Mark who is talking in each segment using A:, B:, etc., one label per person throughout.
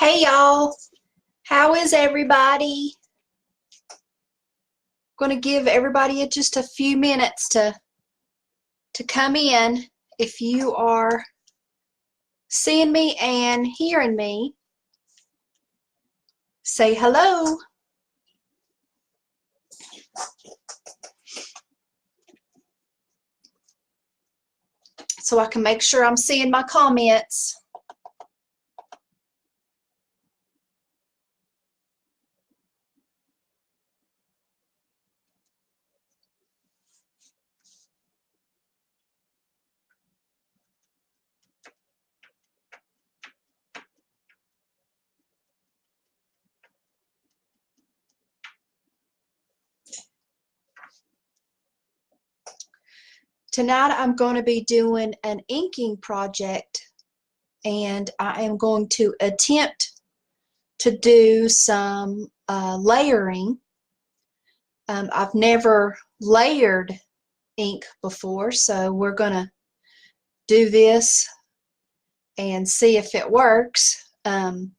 A: Hey y'all, how is everybody? I'm going to give everybody just a few minutes to come in. If you are seeing me and hearing me, say hello. So I can make sure I'm seeing my comments. Tonight I'm going to be doing an inking project, and I am going to attempt to do some layering. I've never layered ink before, so we're going to do this and see if it works. I'm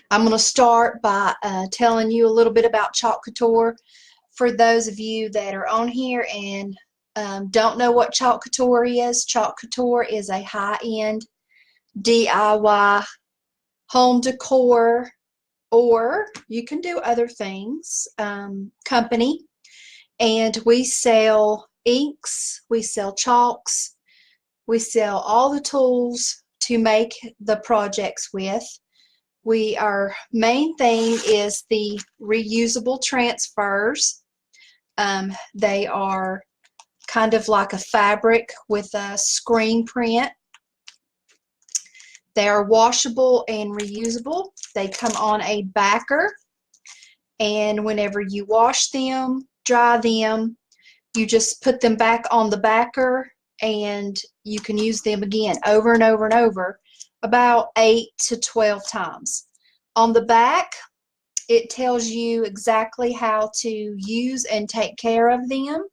A: going to start by telling you a little bit about Couture. For those of you that are on here and don't know what Couture is a high-end DIY home decor, or you can do other things, company. And we sell inks, we sell chalks, we sell all the tools to make the projects with. Our main thing is the reusable transfers. They are kind of like a fabric with a screen print. They are washable and reusable. They come on a backer, and whenever you wash them, dry them, you just put them back on the backer and you can use them again over and over and over, about 8 to 12 times. On the back, it tells you exactly how to use and take care of them.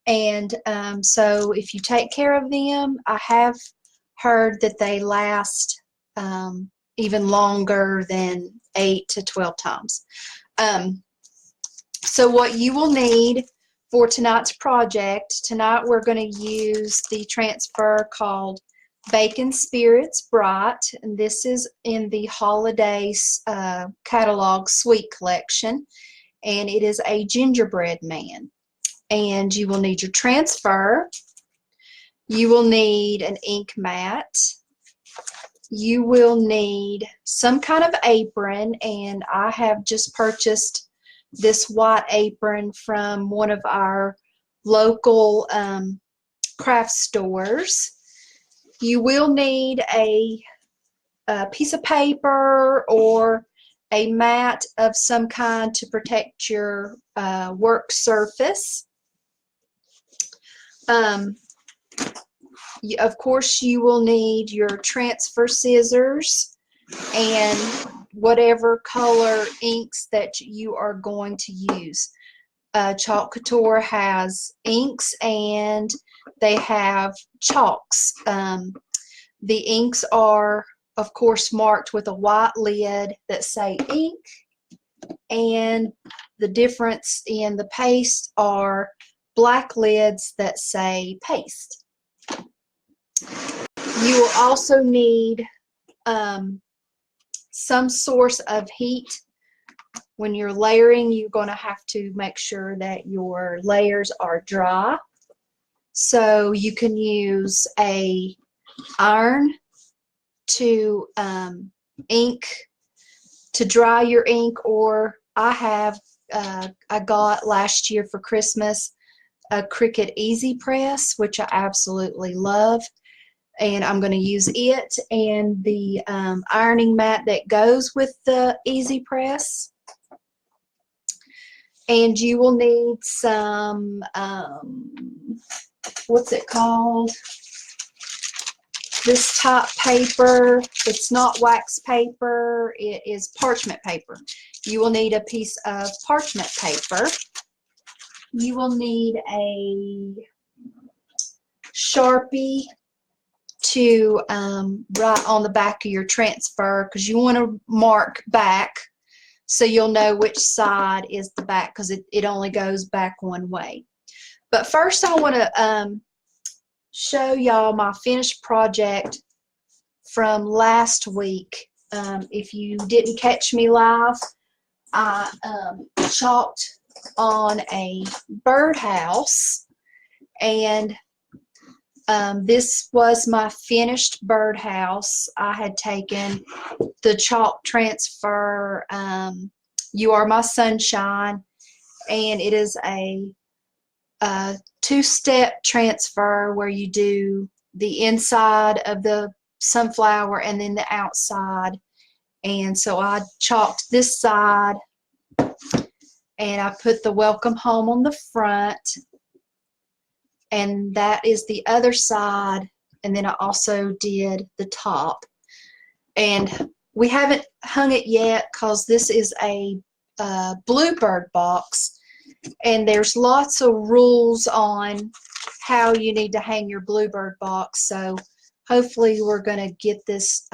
A: And so if you take care of them, I have heard that they last even longer than 8 to 12 times. So what you will need for tonight's project, tonight we're going to use the transfer called Bacon Spirits Bright, and this is in the Holidays catalog Sweet Collection, and it is a gingerbread man. And you will need your transfer, you will need an ink mat, you will need some kind of apron, and I have just purchased this white apron from one of our local craft stores. You will need a piece of paper or a mat of some kind to protect your work surface. Of course, you will need your transfer scissors and whatever color inks that you are going to use. Couture has inks and they have chalks. The inks are, of course, marked with a white lid that say ink, and the difference in the paste are black lids that say paste. You will also need some source of heat. When you're layering, you're going to have to make sure that your layers are dry. So you can use a iron to dry your ink, or I got last year for Christmas a Cricut Easy Press, which I absolutely love, and I'm going to use it and the ironing mat that goes with the Easy Press. And you will need some what's it called, this type paper. It's not wax paper, it is parchment paper. You will need a piece of parchment paper. You will need a Sharpie to write on the back of your transfer, because you want to mark back so you'll know which side is the back, because it only goes back one way. But first I want to show y'all my finished project from last week. If you didn't catch me live, I chalked on a birdhouse, and this was my finished birdhouse. I had taken the chalk transfer, You Are My Sunshine, and it is a two-step transfer where you do the inside of the sunflower and then the outside. And so I chalked this side, and I put the welcome home on the front, and that is the other side, and then I also did the top. And we haven't hung it yet because this is a bluebird box, and there's lots of rules on how you need to hang your bluebird box. So hopefully we're going to get this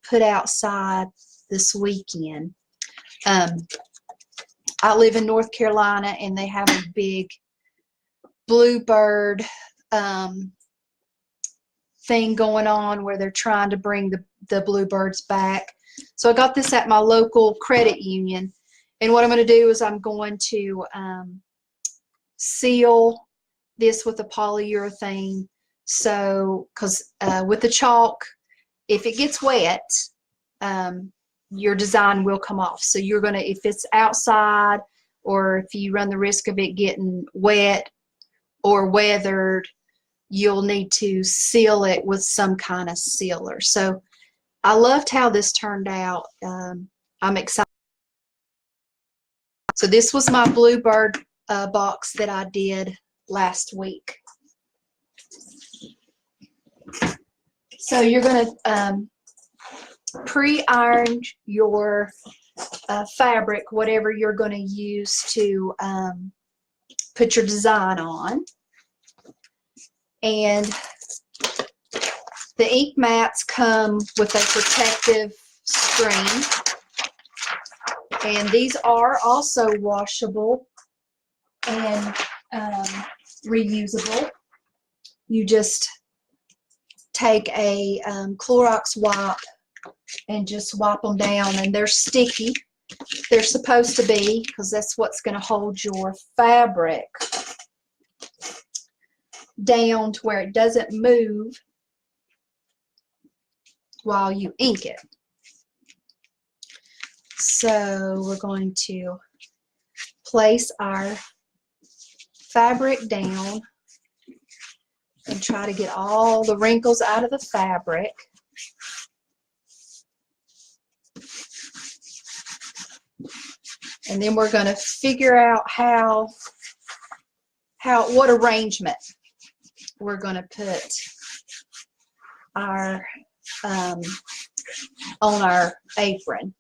A: put outside this weekend. I live in North Carolina, and they have a big bluebird thing going on where they're trying to bring the bluebirds back. So I got this at my local credit union, and what I'm going to do is I'm going to seal this with a polyurethane. So because with the chalk, if it gets wet, your design will come off. So you're going to, if it's outside or if you run the risk of it getting wet or weathered, you'll need to seal it with some kind of sealer. So I loved how this turned out. I'm excited. So this was my bluebird box that I did last week. So you're going to pre-iron your fabric, whatever you're going to use to put your design on. And the ink mats come with a protective screen, and these are also washable and reusable. You just take a Clorox wipe and just wipe them down, and they're sticky. They're supposed to be, because that's what's going to hold your fabric down to where it doesn't move while you ink it. So we're going to place our fabric down and try to get all the wrinkles out of the fabric. And then we're going to figure out what arrangement we're going to put our on our apron.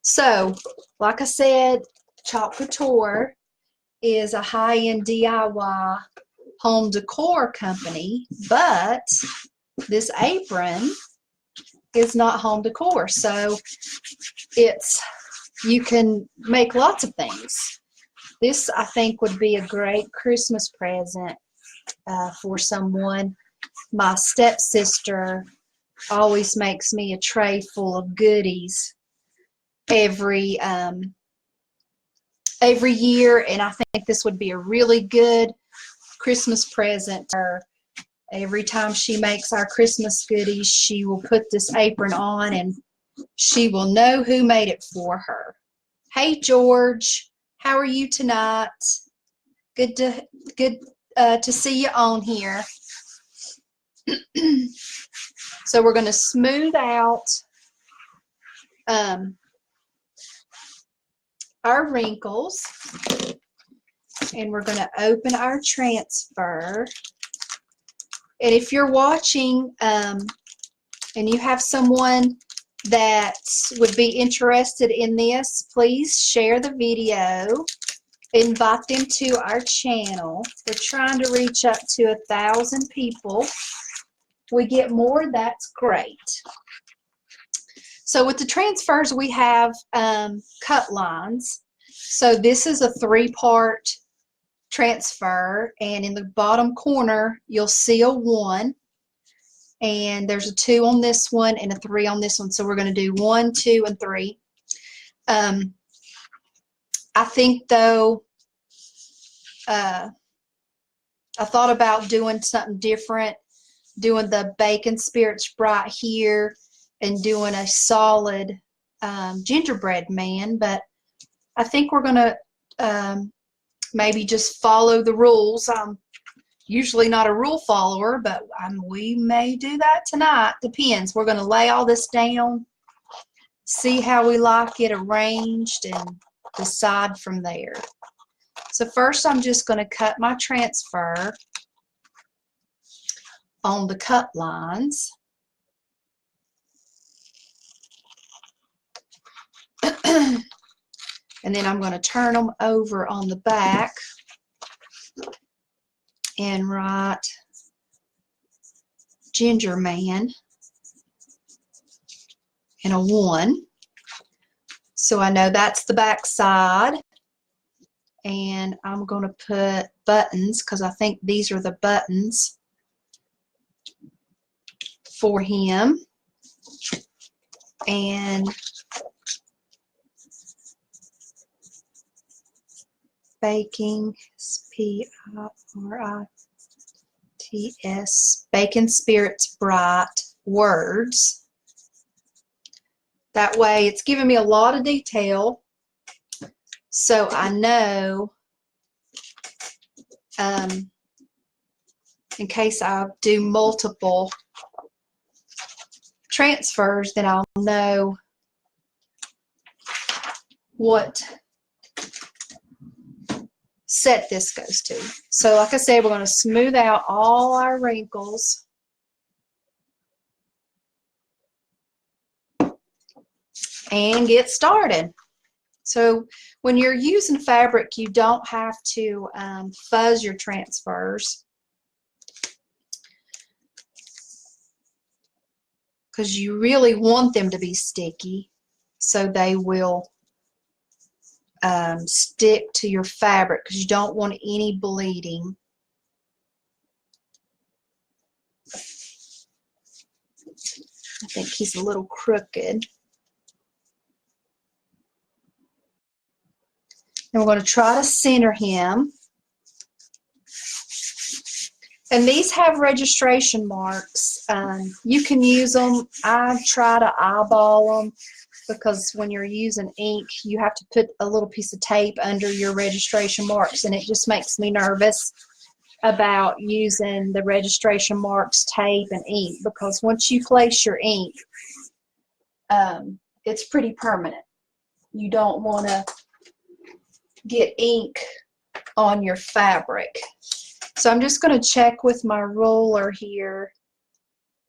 A: So, like I said, Couture is a high-end DIY home decor company, but this apron is not home decor. So you can make lots of things. This, I think, would be a great Christmas present for someone. My stepsister always makes me a tray full of goodies every year, and I think this would be a really good Christmas present to her. Every time she makes our Christmas goodies, she will put this apron on, and she will know who made it for her. Hey, George, how are you tonight? Good to see you on here. So we're going to smooth out our wrinkles, and we're going to open our transfer. And if you're watching and you have someone that would be interested in this, please share the video, invite them to our channel. We're trying to reach up to 1,000 people we get more, that's great. So with the transfers, we have cut lines. So this is a 3-part transfer, and in the bottom corner, you'll see a 1, and there's a 2 on this one and a 3 on this one. So we're going to do 1, 2, and 3. I think, though, I thought about doing something different, doing the Bacon Spirits Bright here and doing a solid gingerbread man, but I think we're going to maybe just follow the rules. I'm usually not a rule follower, but we may do that tonight. Depends. We're going to lay all this down, see how we like it arranged, and decide from there. So first I'm just going to cut my transfer on the cut lines. And then I'm going to turn them over on the back and write Ginger Man and a 1. So I know that's the back side. And I'm going to put buttons because I think these are the buttons for him. And Baking, P-I-R-I-T-S, Bacon Spirits Bright words. That way it's giving me a lot of detail, so I know in case I do multiple transfers, then I'll know what set this goes to. So like I said, we're going to smooth out all our wrinkles. And get started. So when you're using fabric, you don't have to fuzz your transfers, because you really want them to be sticky so they will stick to your fabric, because you don't want any bleeding. I think he's a little crooked. And we're going to try to center him. And these have registration marks. You can use them. I try to eyeball them, because when you're using ink, you have to put a little piece of tape under your registration marks, and it just makes me nervous about using the registration marks, tape, and ink, because once you place your ink, it's pretty permanent. You don't want to get ink on your fabric. So I'm just going to check with my ruler here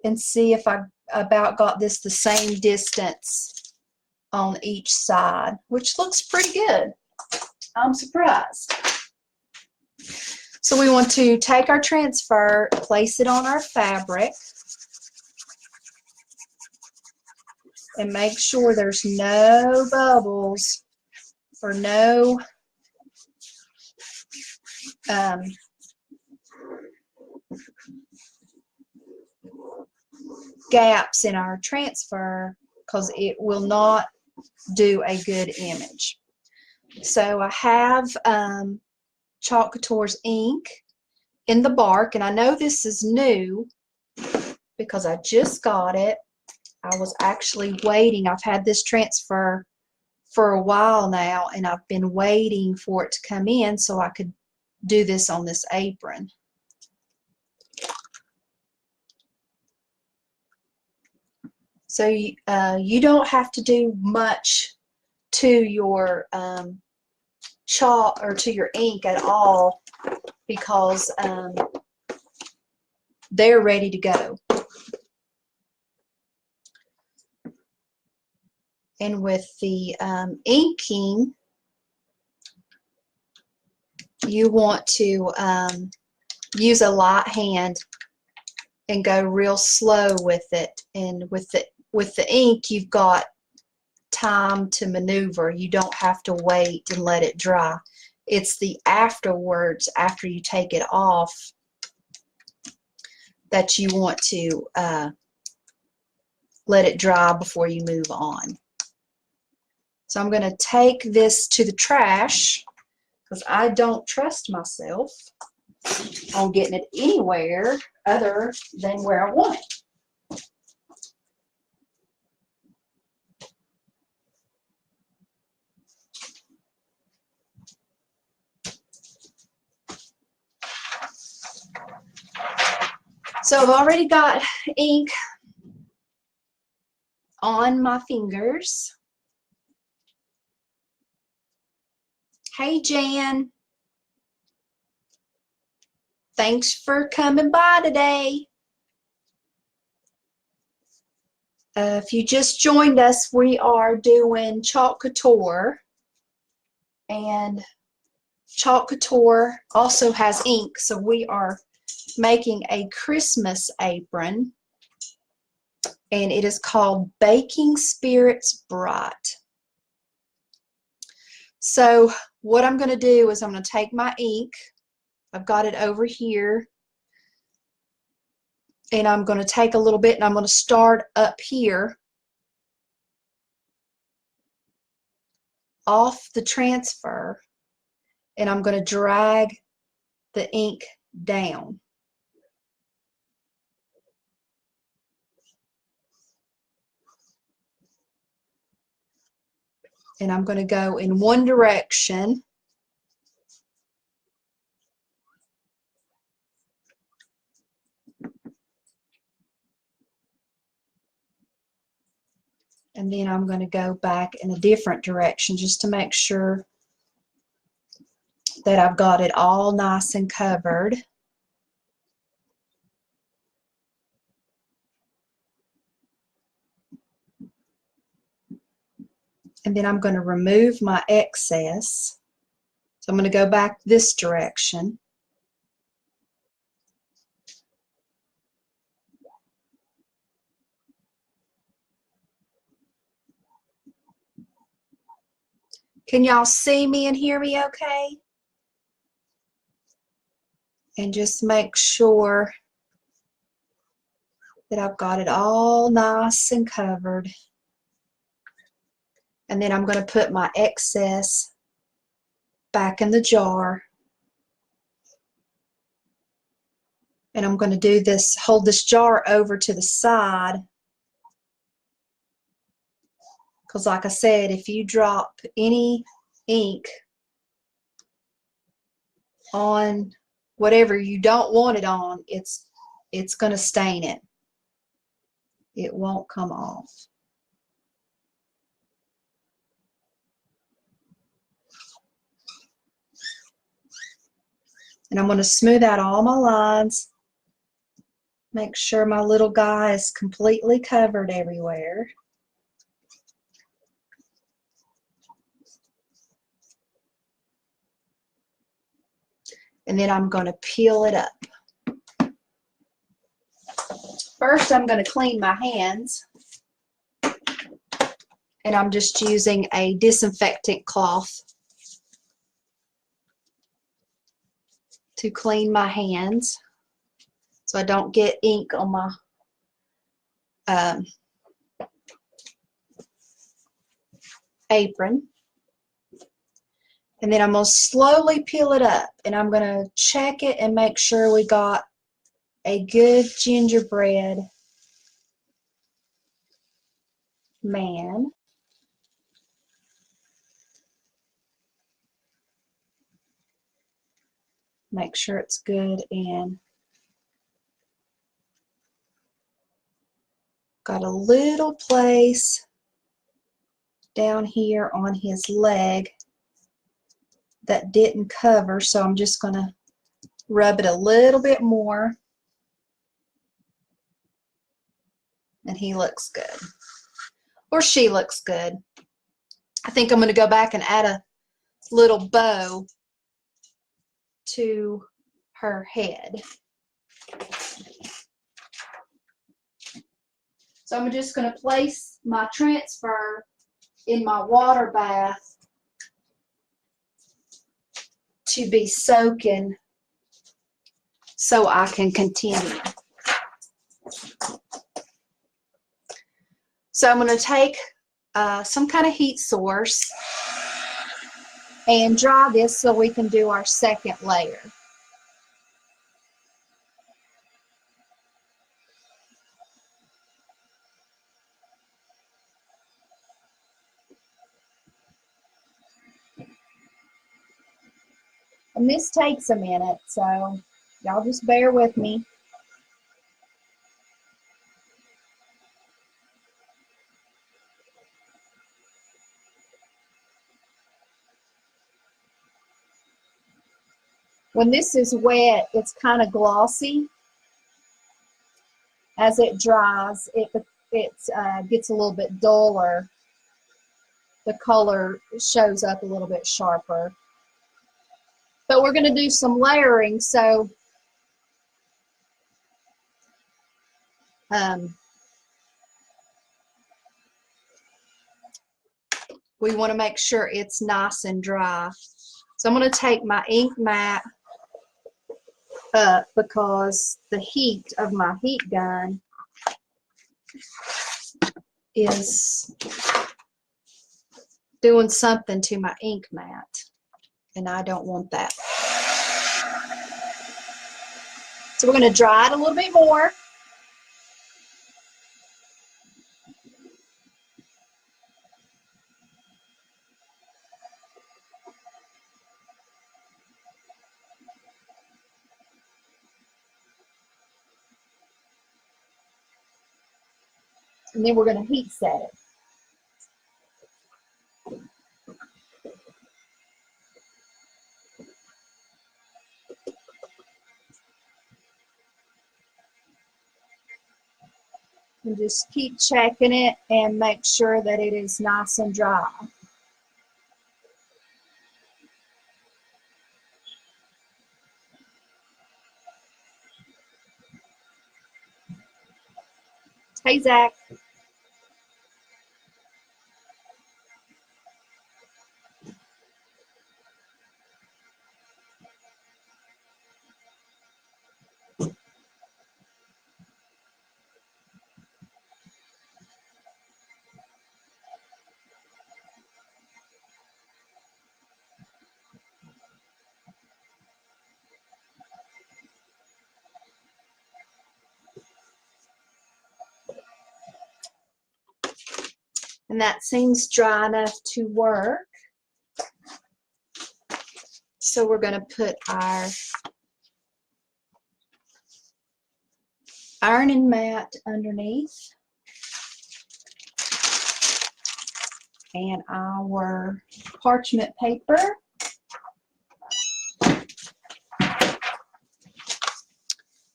A: and see if I about got this the same distance on each side, which looks pretty good. I'm surprised. So we want to take our transfer, place it on our fabric, and make sure there's no bubbles or no gaps in our transfer, because it will not do a good image. So I have Chalk Couture's ink in the bark, and I know this is new because I just got it. I was actually waiting. I've had this transfer for a while now, and I've been waiting for it to come in so I could do this on this apron. So you don't have to do much to your chalk or to your ink at all, because they're ready to go. And with the inking, you want to use a light hand and go real slow with it. And with the ink, you've got time to maneuver. You don't have to wait and let it dry. It's the afterwards, after you take it off, that you want to let it dry before you move on. So I'm going to take this to the trash because I don't trust myself on getting it anywhere other than where I want it. So I've already got ink on my fingers. Hey, Jan. Thanks for coming by today. If you just joined us, we are doing Chalk Couture. And Chalk Couture also has ink, so we are making a Christmas apron. And it is called Baking Spirits Bright. So what I'm going to do is I'm going to take my ink. I've got it over here. And I'm going to take a little bit and I'm going to start up here off the transfer. And I'm going to drag the ink down. And I'm going to go in one direction. And then I'm going to go back in a different direction just to make sure that I've got it all nice and covered. And then I'm going to remove my excess. So I'm going to go back this direction. Can y'all see me and hear me okay? And just make sure that I've got it all nice and covered. And then I'm going to put my excess back in the jar. And I'm going to do this, hold this jar over to the side. Because like I said, if you drop any ink on whatever you don't want it on, it's going to stain it. It won't come off. And I'm going to smooth out all my lines. Make sure my little guy is completely covered everywhere. And then I'm going to peel it up. First, I'm going to clean my hands. And I'm just using a disinfectant cloth to clean my hands so I don't get ink on my apron. And then I'm going to slowly peel it up, and I'm going to check it and make sure we got a good gingerbread man. Make sure it's good and got a little place down here on his leg that didn't cover, so I'm just going to rub it a little bit more, and he looks good, or she looks good. I think I'm going to go back and add a little bow to her head. So I'm just going to place my transfer in my water bath to be soaking so I can continue. So I'm going to take some kind of heat source and dry this so we can do our second layer. And this takes a minute, so y'all just bear with me. When this is wet, it's kind of glossy. As it dries, it gets a little bit duller. The color shows up a little bit sharper. But we're going to do some layering, so we want to make sure it's nice and dry. So I'm going to take my ink mat up because the heat of my heat gun is doing something to my ink mat, and I don't want that. So we're going to dry it a little bit more. And then we're going to heat set it. And just keep checking it and make sure that it is nice and dry. Hey, Zach. And that seems dry enough to work. So we're going to put our ironing mat underneath and our parchment paper.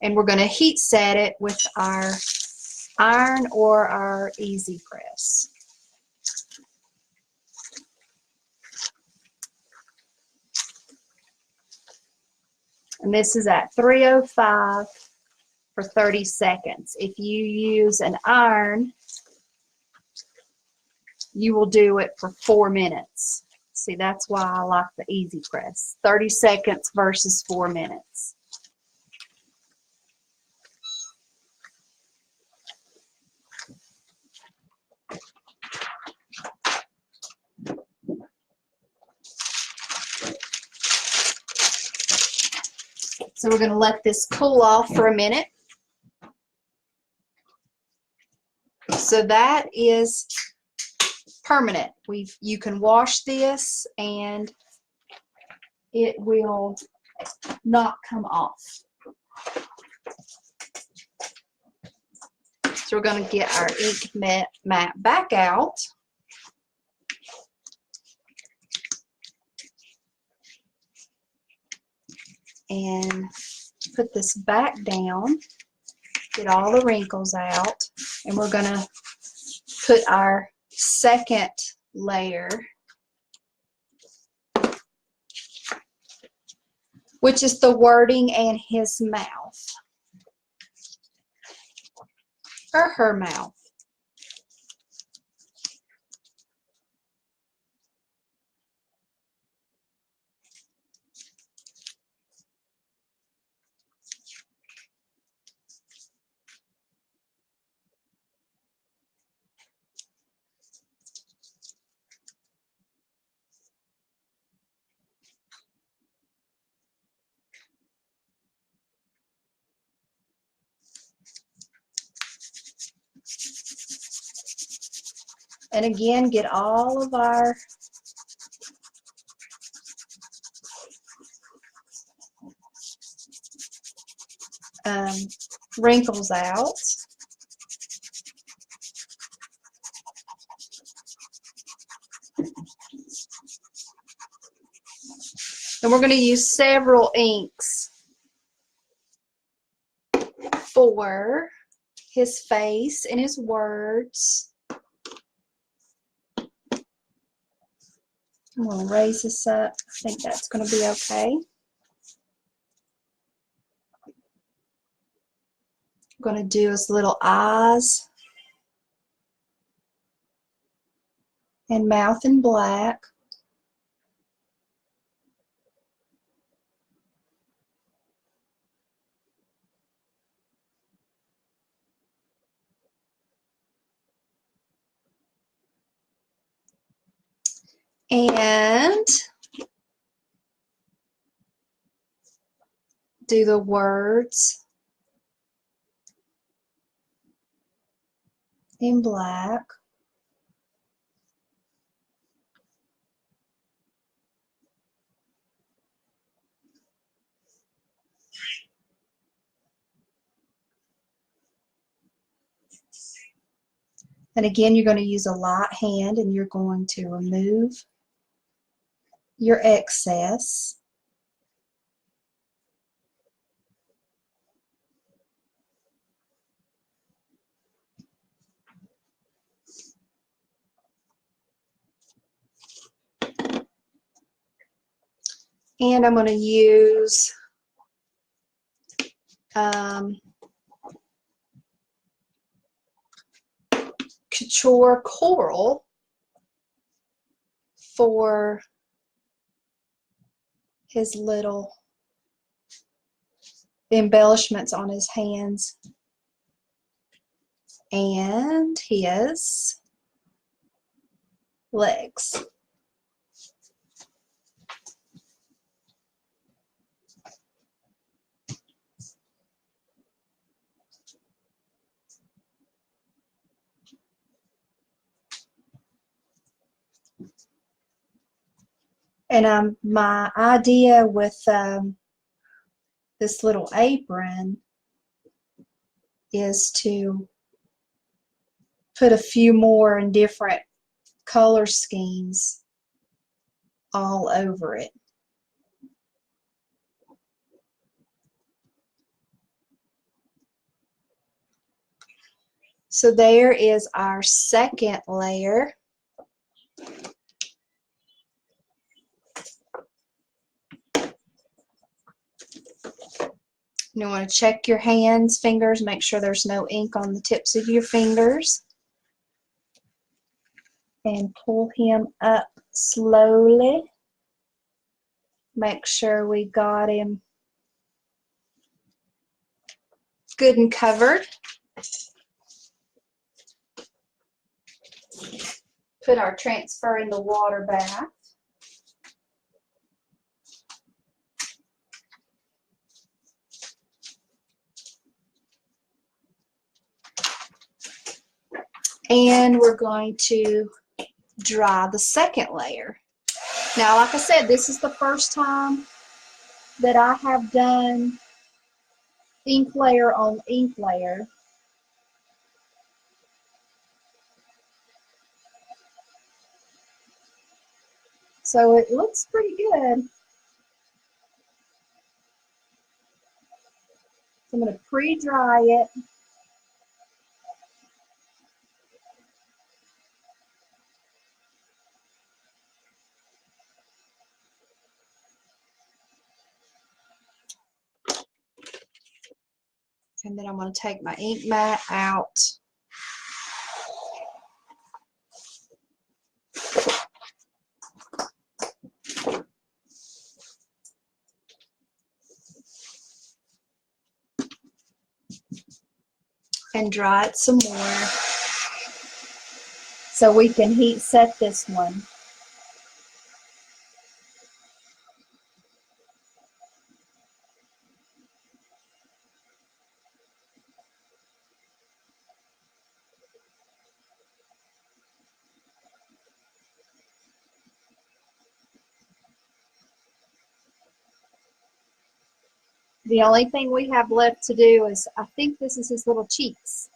A: And we're going to heat set it with our iron or our easy press. And this is at 305 for 30 seconds. If you use an iron, you will do it for 4 minutes. See, that's why I like the easy press. 30 seconds versus 4 minutes. So we're going to let this cool off for a minute. So that is permanent. You can wash this and it will not come off. So we're going to get our ink mat back out. And put this back down, get all the wrinkles out, and we're going to put our second layer, which is the wording and his mouth, or her mouth. And again, get all of our wrinkles out. And we're going to use several inks for his face and his words. I'm going to raise this up. I think that's going to be okay. I'm going to do his little eyes and mouth in black. And do the words in black. And again, you're going to use a light hand and you're going to remove your excess. And I'm going to use Couture Coral for his little embellishments on his hands and his legs. And my idea with this little apron is to put a few more in different color schemes all over it. So there is our second layer. You want to check your hands, fingers, make sure there's no ink on the tips of your fingers. And pull him up slowly. Make sure we got him good and covered. Put our transfer in the water bath. And we're going to dry the second layer. Now, like I said, this is the first time that I have done ink layer on ink layer. So it looks pretty good. So I'm going to pre-dry it. And then I'm going to take my ink mat out. And dry it some more so we can heat set this one. The only thing we have left to do is, I think this is his little cheeks.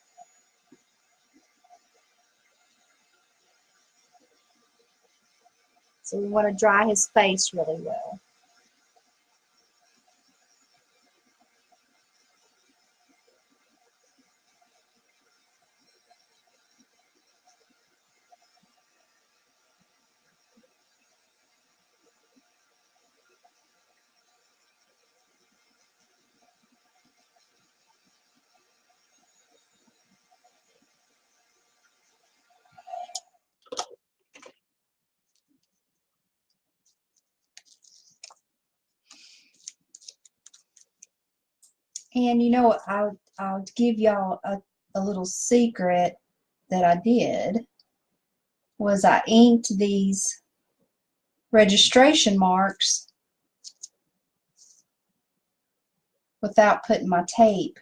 A: So we want to dry his face really well. And you know, I'll give y'all a little secret that I did, was I inked these registration marks without putting my tape.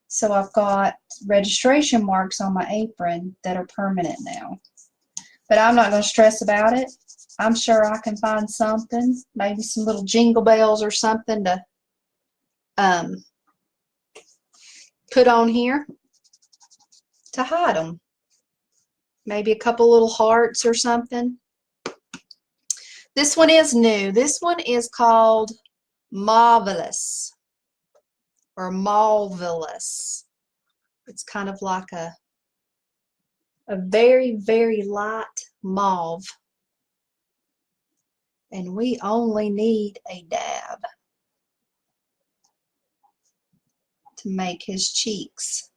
A: So I've got registration marks on my apron that are permanent now. But I'm not going to stress about it. I'm sure I can find something, maybe some little jingle bells or something to put on here to hide them. Maybe a couple little hearts or something. This one is new. This one is called Marvelous or Marvelous. It's kind of like a very, very light mauve. And we only need a dab to make his cheeks.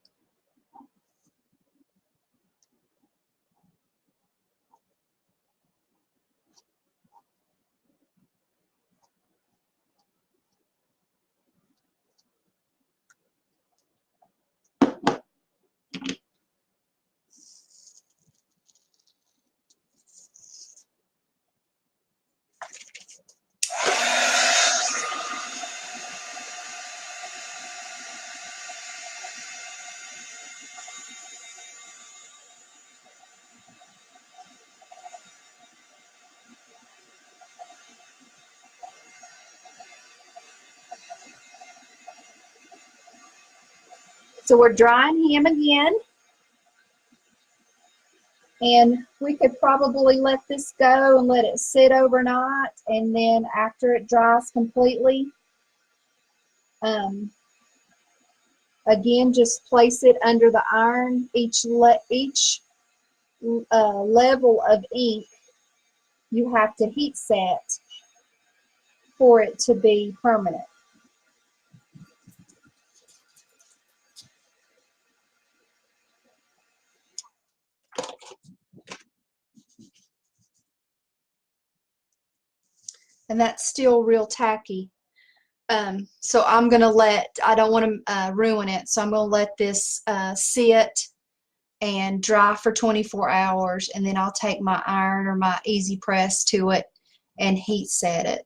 A: So we're drying him again. And we could probably let this go and let it sit overnight. And then after it dries completely, again, just place it under the iron. Each level of ink you have to heat set for it to be permanent. And that's still real tacky. So I'm going to I don't want to ruin it, so I'm going to let this sit and dry for 24 hours, and then I'll take my iron or my easy press to it and heat set it.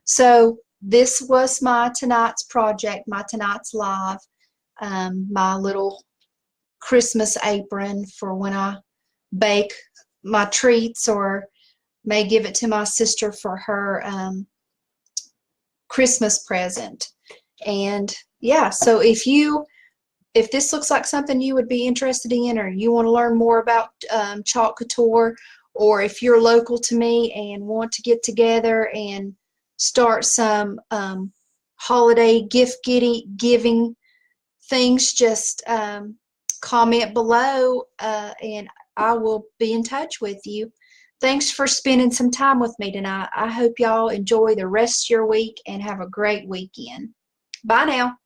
A: So this was my tonight's project, my tonight's live, my little Christmas apron for when I bake my treats, or may give it to my sister for her Christmas present. And yeah, so if this looks like something you would be interested in, or you want to learn more about Chalk Couture, or if you're local to me and want to get together and start some holiday gift giving things, just comment below and I will be in touch with you. Thanks for spending some time with me tonight. I hope y'all enjoy the rest of your week and have a great weekend. Bye now.